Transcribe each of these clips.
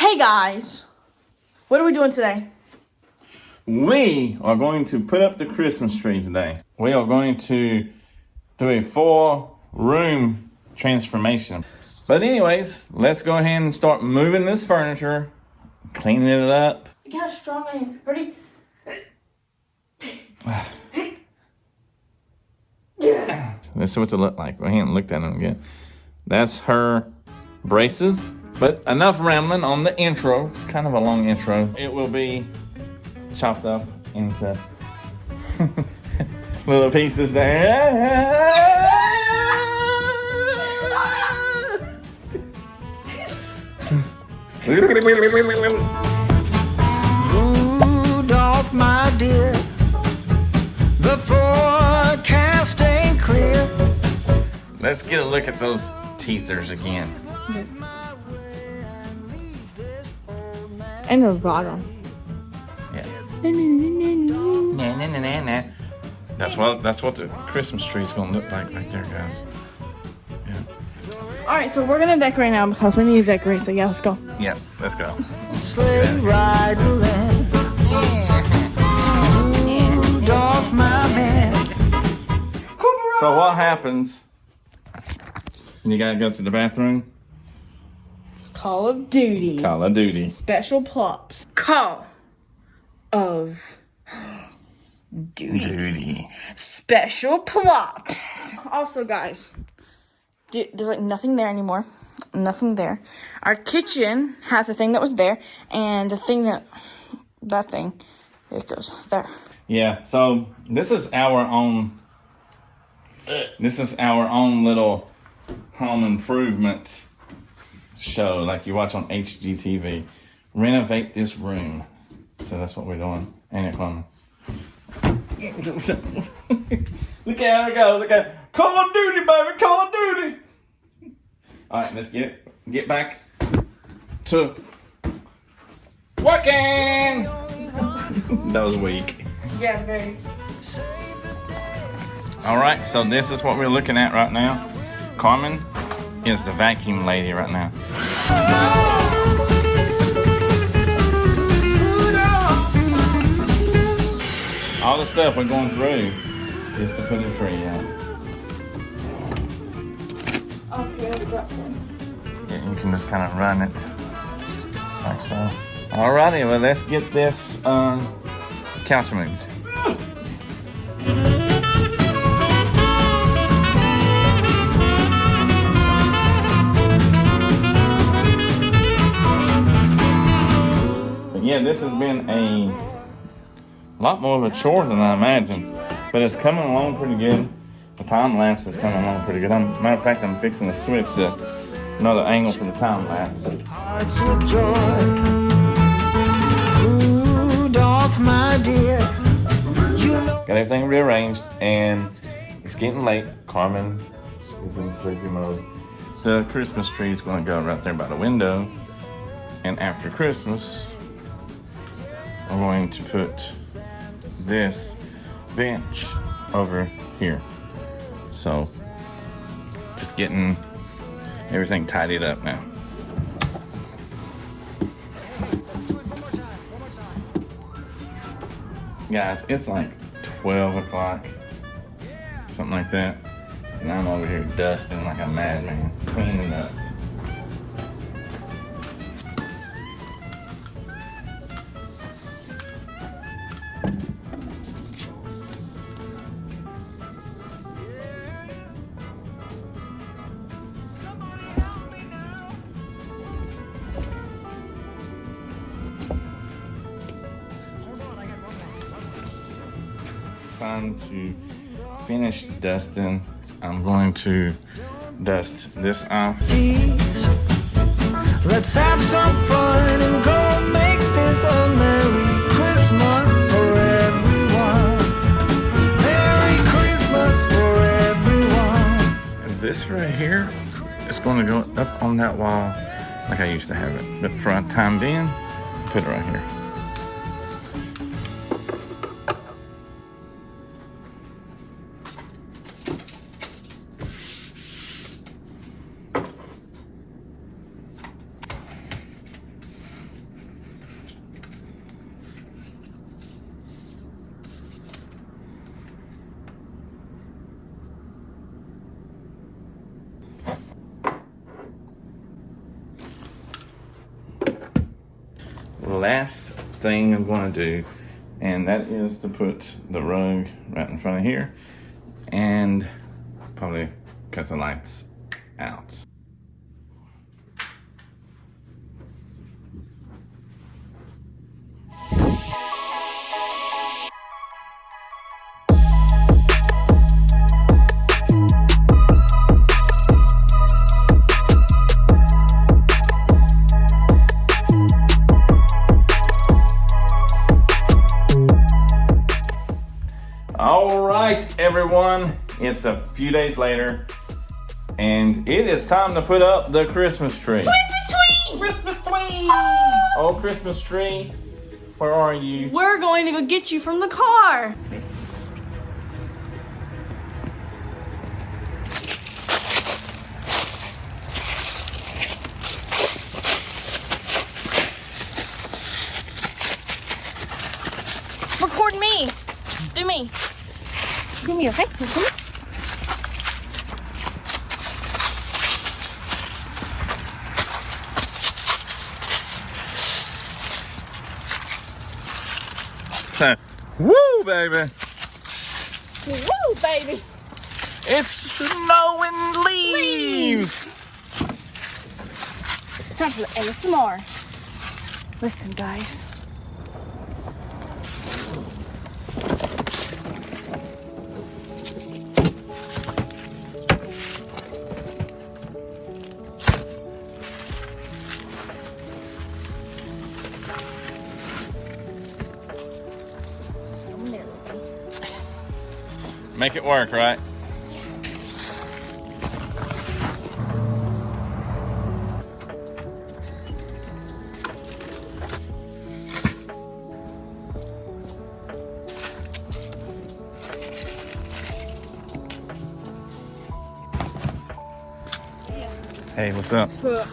Hey guys, what are we doing today? We are going to put up the Christmas tree today. We are going to do a 4-room transformation. But anyways, let's go ahead and start moving this furniture, cleaning it up. Look how strong I am. Ready? Let's see what they look like. I haven't looked at them yet. That's her braces. But enough rambling on the intro. It's kind of a long intro. It will be chopped up into little pieces there. Rudolph, my dear, the forecast ain't clear. Let's get a look at those teethers again. And the bottom. Yeah. That's what the Christmas tree's gonna look like right there, guys. Yeah. Alright, so we're gonna decorate now because we need to decorate, so yeah, let's go. Yeah, let's go. Sleigh ride land. Rudolph, my man. So what happens when you gotta go to the bathroom? Call of Duty. Call of Duty. Special plops. Call of Duty. Special plops. Also, guys, there's like nothing there anymore. Nothing there. Our kitchen has the thing that was there, and the thing that thing, it goes there. Yeah, so this is our own little home improvement show like you watch on HGTV. Renovate this room. So that's what we're doing. Ain't it fun? Look at her go. Look at her. Call of Duty, baby. Call of Duty. All right, let's get back to working. That was weak. Yeah, very. All right, so this is what we're looking at right now. Carmen is the vacuum lady right now. All the stuff we're going through just to put a tree out. Okay, the drop one. Yeah, you can just kind of run it like so. Alrighty, well let's get this couch moved. Yeah, this has been a lot more of a chore than I imagined, but it's coming along pretty good. The time lapse is coming along pretty good. Matter of fact, I'm fixing to switch to another angle for the time lapse. Hearts with joy. Rudolph, my dear, you know. Got everything rearranged, and it's getting late. Carmen is in sleepy mode. The Christmas tree is going to go right there by the window, and after Christmas, I'm going to put this bench over here. So, just getting everything tidied up now. Guys, it's like 12 o'clock, something like that. And I'm over here dusting like a madman, cleaning up. Time to finish dusting. I'm going to dust this off. Let's have some fun and go make this a Merry Christmas for everyone. Merry Christmas for everyone. And this right here is going to go up on that wall like I used to have it. But for a time being, put it right here. last thing I'm going to do, and that is to put the rug right in front of here and probably cut the lights out. All right, everyone, it's a few days later, and it is time to put up the Christmas tree. Christmas tree! Christmas tree! Oh, Christmas tree, where are you? We're going to go get you from the car. Record me. Do me. Do me, okay? Record me. Woo, baby! Woo, baby. It's snowing leaves! Time for the ASMR. Listen, guys. Make it work, right? Hey, what's up? So,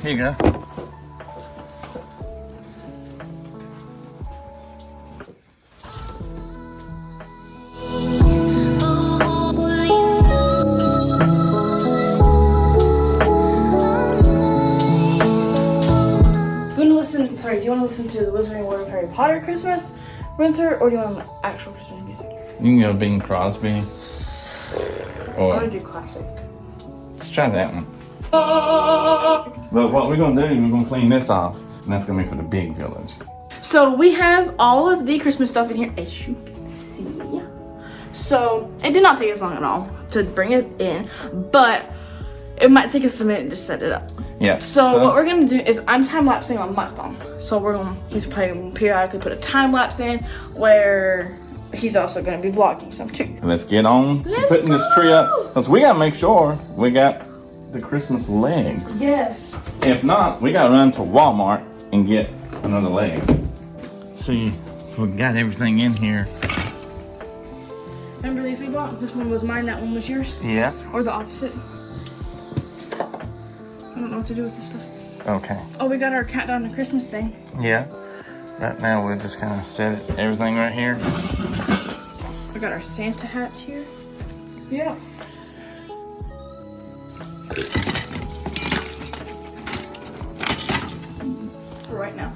Here you go. sorry, do you want to listen to the Wizarding World of Harry Potter Christmas winter, or do you want actual Christmas music? You can go Bing Crosby. I Or want to do classic. let's try that one. But what we're gonna do is we're gonna clean this off, and that's gonna be for the big village. So we have all of the Christmas stuff in here, as you can see. So it did not take us long at all to bring it in, but it might take us a minute to set it up. Yeah. So what we're gonna do is I'm time lapsing on my phone. So he's probably periodically put a time lapse in where he's also gonna be vlogging some too. Let's get on Let's putting this tree go. up, because we gotta make sure we got the Christmas legs. Yes. If not, we gotta run to Walmart and get another leg. See if we got everything in here. Remember these we bought? This one was mine, that one was yours? Yeah. Or the opposite? I don't know what to do with this stuff. Okay. Oh, we got our countdown to Christmas thing. Yeah. Right now we'll just kind of set everything right here. We got our Santa hats here. Yeah. For right now.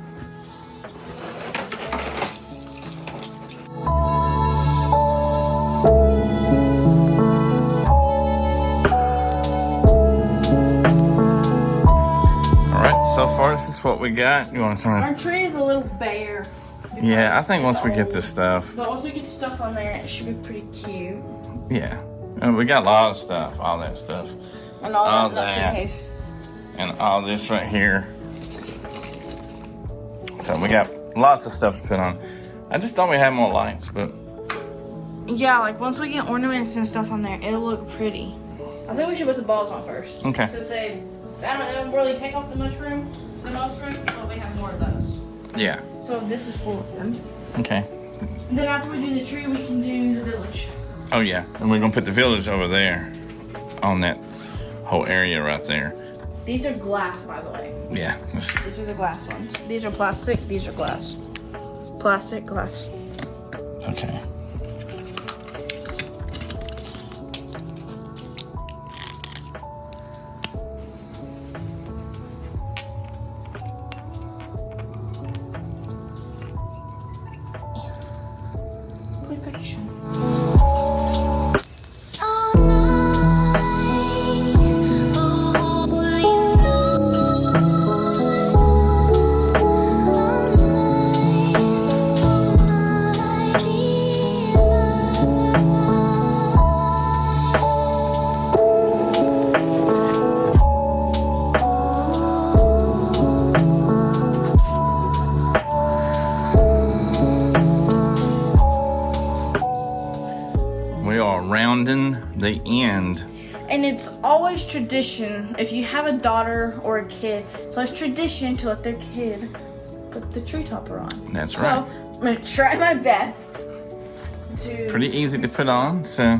So far, this is what we got. You want to turn Our tree is a little bare. Yeah, I think once we get this stuff. But once we get stuff on there, it should be pretty cute. Yeah. And we got a lot of stuff, all that stuff. And all that that. suitcase. And all this right here. So we got lots of stuff to put on. I just thought we had more lights, but. Yeah, like once we get ornaments and stuff on there, it'll look pretty. I think we should put the balls on first. Okay. Since they don't really take off the most room, but we have more of those. Yeah. So this is full of them. Okay. And then after we do the tree, we can do the village. Oh, yeah. And we're going to put the village over there on that whole area right there. These are glass, by the way. Yeah. These are the glass ones. These are plastic. These are glass. Plastic, glass. Okay. we are rounding the end. And it's always tradition, if you have a daughter or a kid, it's always tradition to let their kid put the tree topper on. That's right. So I'm gonna try my best to. Pretty easy to put on, so.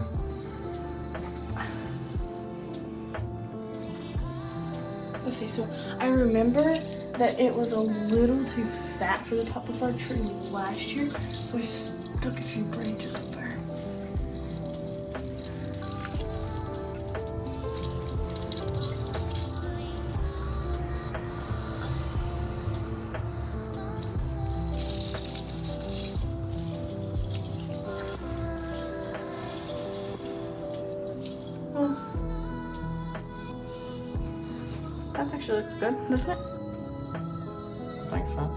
Let's see, so I remember that it was a little too fat for the top of our tree last year, so we stuck a few branches up there. That actually looks good, doesn't it? I think so.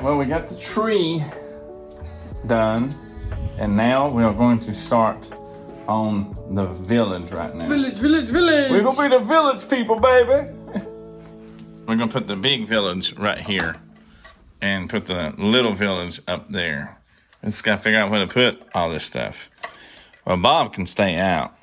Well, we got the tree done, and now we are going to start on the village right now. Village, village, village! We're gonna be the village people, baby! We're gonna put the big village right here and put the little village up there. We just gotta figure out where to put all this stuff. Well, Bob can stay out.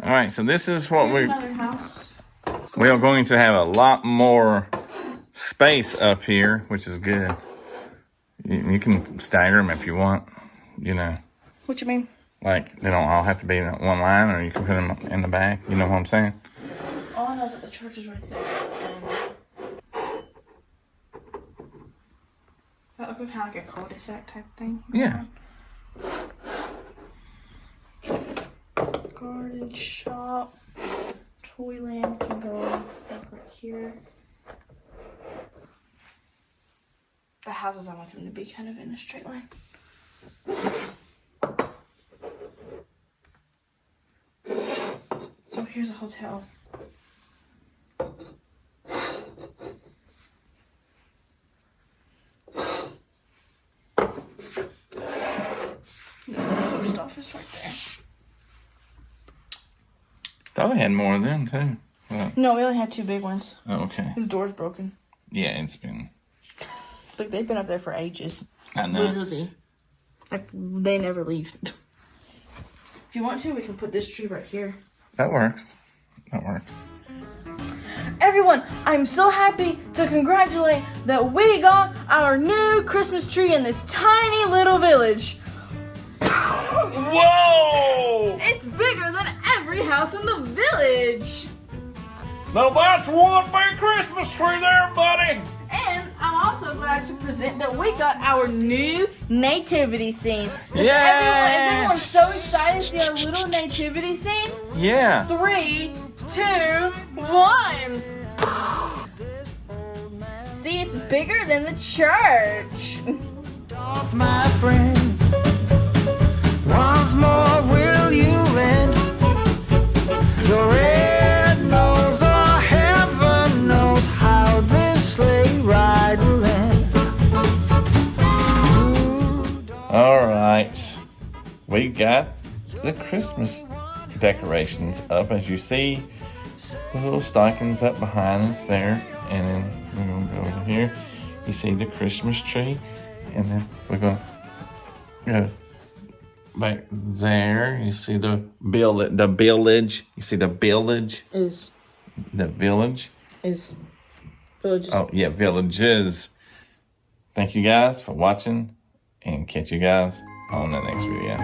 All right, so this is what Here's another house. we are going to have a lot more space up here, which is good. You can stagger them if you want, you know. What you mean? Like, they don't all have to be in one line, or you can put them in the back. You know what I'm saying? All I know is that the church is right there. That looks kind of like a cul-de-sac type thing. Yeah. Garden shop. Toyland can go like right here. The houses I want them to be kind of in a straight line. Oh, here's a hotel. The post office right there. Thought we had more of them, too. Well, No, we only had two big ones. oh, okay. His door's broken. Yeah, it's been... Like, they've been up there for ages. I know. Literally. Like, they never leave. If you want to, we can put this tree right here. That works. That works. Everyone, I'm so happy to congratulate that we got our new Christmas tree in this tiny little village. Whoa! It's bigger than every house in the village. Now that's one big Christmas tree there, buddy! And I'm also glad to present that we got our new nativity scene. Is everyone so excited to see our little nativity scene? Yeah. 3, 2, 1. See, it's bigger than the church. Off, my friend. Once more will you lend your red nose, or heaven knows how this sleigh ride will end. All right. We got the Christmas decorations up, as you see. The little stockings up behind us there. And then we're going to go over here. You see the Christmas tree. And then we're going to go back there. You see the village. You see the village. Is. The village. Is. Villages. Oh, yeah, villages. Thank you guys for watching. And catch you guys on the next video.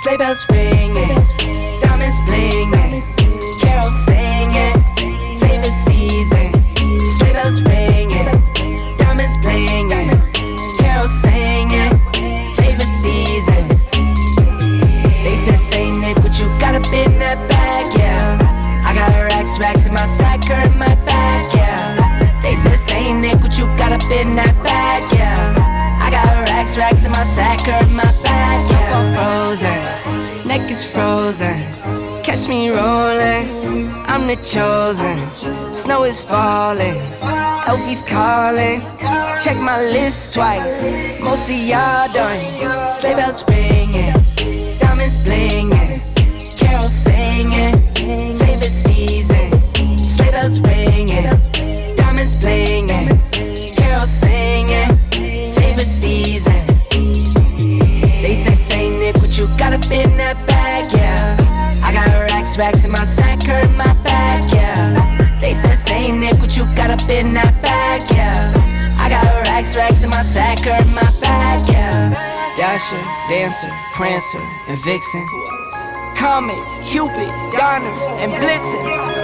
Sleigh bells ringing, diamonds blinging, carols singing, favorite season. sack hurt my back, yeah. They said, say Nick, what you got up in that bag, yeah. I got racks in my sack, hurt my back, yeah. Frozen, neck is frozen. Catch me rolling, I'm the chosen. Snow is falling, Elfie's calling. Check my list twice, most of y'all done. Sleigh bells ringing, diamonds blinging, carols singing, favorite season. Sleigh bells ringing, diamonds blinging, carols singing, favorite season. They say Nick, what you got up in that bag, yeah. I got racks in my sack, hurt my back, yeah. They say Nick, what you got up in that bag, yeah. I got racks in my sack, hurt my back, yeah. Dasher, Dancer, Prancer, and Vixen, Comet, Cupid, Donner, and Blitzen.